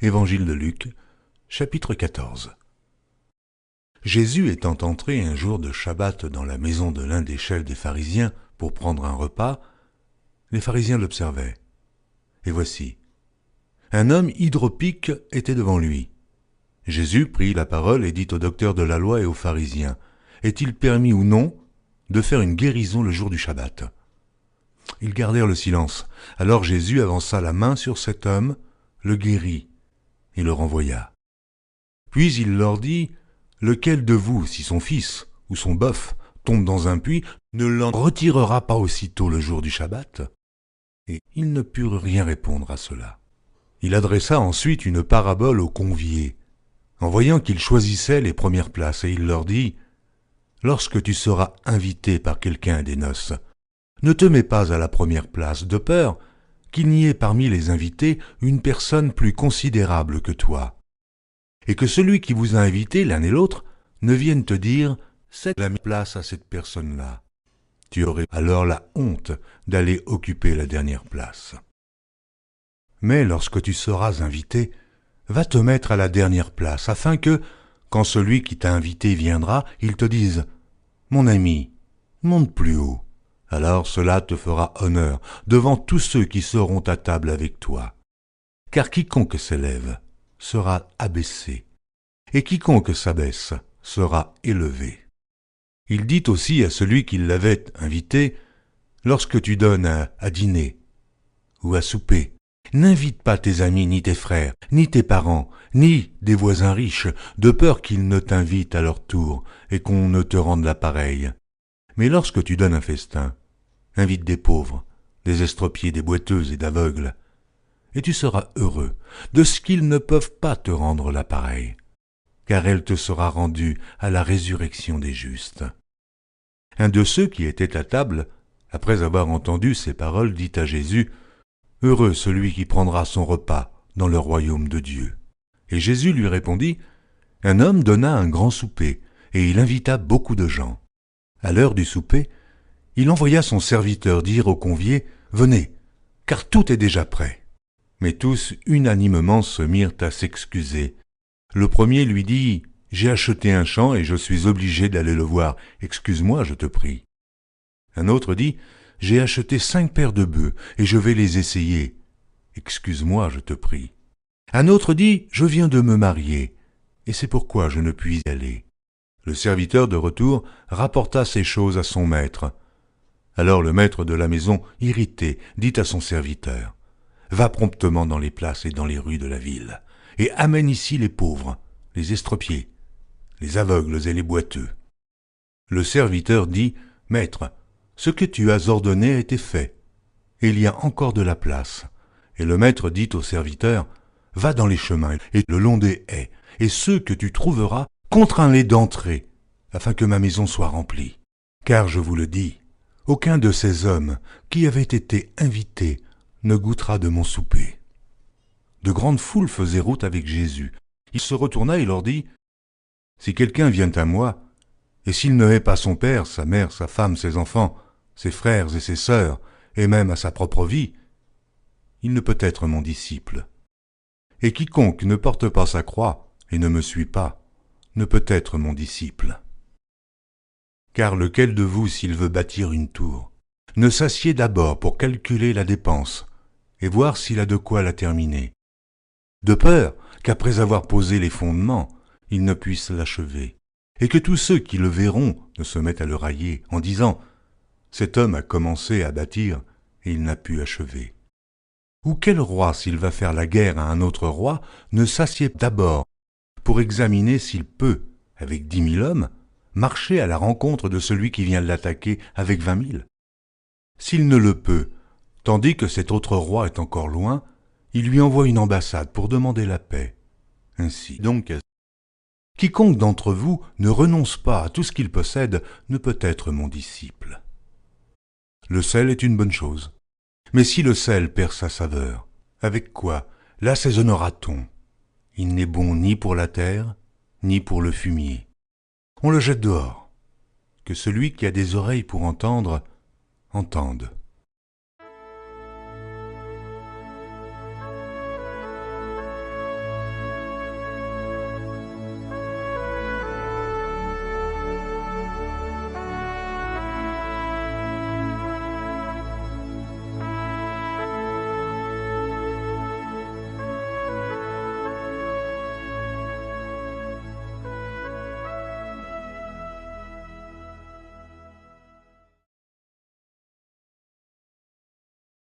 Évangile de Luc, chapitre 14. Jésus étant entré un jour de Shabbat dans la maison de l'un des chefs des pharisiens pour prendre un repas, les pharisiens l'observaient. Et voici, un homme hydropique était devant lui. Jésus prit la parole et dit au docteur de la loi et aux pharisiens, « Est-il permis ou non de faire une guérison le jour du Shabbat ?» Ils gardèrent le silence. Alors Jésus avança la main sur cet homme, le guérit et le renvoya. Puis il leur dit, « Lequel de vous, si son fils ou son bœuf tombe dans un puits, ne l'en retirera pas aussitôt le jour du Shabbat ?» Et ils ne purent rien répondre à cela. Il adressa ensuite une parabole aux conviés, en voyant qu'ils choisissaient les premières places, et il leur dit, « Lorsque tu seras invité par quelqu'un à des noces, ne te mets pas à la première place, de peur qu'il n'y ait parmi les invités une personne plus considérable que toi, et que celui qui vous a invité, l'un et l'autre, ne vienne te dire « c'est la place à cette personne-là ». Tu aurais alors la honte d'aller occuper la dernière place. Mais lorsque tu seras invité, va te mettre à la dernière place, afin que, quand celui qui t'a invité viendra, il te dise « Mon ami, monte plus haut ». Alors cela te fera honneur devant tous ceux qui seront à table avec toi. Car quiconque s'élève sera abaissé, et quiconque s'abaisse sera élevé. Il dit aussi à celui qui l'avait invité, « Lorsque tu donnes à dîner ou à souper, n'invite pas tes amis, ni tes frères, ni tes parents, ni des voisins riches, de peur qu'ils ne t'invitent à leur tour et qu'on ne te rende la pareille. Mais lorsque tu donnes un festin, invite des pauvres, des estropiés, des boiteuses et d'aveugles, et tu seras heureux de ce qu'ils ne peuvent pas te rendre la pareille, car elle te sera rendue à la résurrection des justes. » Un de ceux qui étaient à table, après avoir entendu ces paroles, dit à Jésus, « Heureux celui qui prendra son repas dans le royaume de Dieu. » Et Jésus lui répondit, « Un homme donna un grand souper, et il invita beaucoup de gens. À l'heure du souper, il envoya son serviteur dire aux conviés, « Venez, car tout est déjà prêt. » Mais tous unanimement se mirent à s'excuser. Le premier lui dit, « J'ai acheté un champ et je suis obligé d'aller le voir. Excuse-moi, je te prie. » Un autre dit, « J'ai acheté 5 paires de bœufs et je vais les essayer. Excuse-moi, je te prie. » Un autre dit, « Je viens de me marier et c'est pourquoi je ne puis y aller. » Le serviteur de retour rapporta ces choses à son maître. Alors le maître de la maison, irrité, dit à son serviteur, « Va promptement dans les places et dans les rues de la ville, et amène ici les pauvres, les estropiés, les aveugles et les boiteux. » Le serviteur dit, « Maître, ce que tu as ordonné a été fait, et il y a encore de la place. » Et le maître dit au serviteur, « Va dans les chemins et le long des haies, et ceux que tu trouveras, contrains-les d'entrer, afin que ma maison soit remplie. Car je vous le dis, aucun de ces hommes qui avaient été invités ne goûtera de mon souper. » De grandes foules faisaient route avec Jésus. Il se retourna et leur dit, « Si quelqu'un vient à moi, et s'il ne hait pas son père, sa mère, sa femme, ses enfants, ses frères et ses sœurs, et même à sa propre vie, il ne peut être mon disciple. Et quiconque ne porte pas sa croix et ne me suit pas, ne peut être mon disciple. Car lequel de vous, s'il veut bâtir une tour, ne s'assied d'abord pour calculer la dépense et voir s'il a de quoi la terminer, de peur qu'après avoir posé les fondements, il ne puisse l'achever, et que tous ceux qui le verront ne se mettent à le railler en disant « Cet homme a commencé à bâtir et il n'a pu achever. » Ou quel roi, s'il va faire la guerre à un autre roi, ne s'assied d'abord pour examiner s'il peut, avec 10 000 hommes, marcher à la rencontre de celui qui vient l'attaquer avec 20 000? S'il ne le peut, tandis que cet autre roi est encore loin, il lui envoie une ambassade pour demander la paix. Ainsi donc, quiconque d'entre vous ne renonce pas à tout ce qu'il possède ne peut être mon disciple. Le sel est une bonne chose, mais si le sel perd sa saveur, avec quoi l'assaisonnera-t-on? Il n'est bon ni pour la terre, ni pour le fumier. On le jette dehors. Que celui qui a des oreilles pour entendre, entende.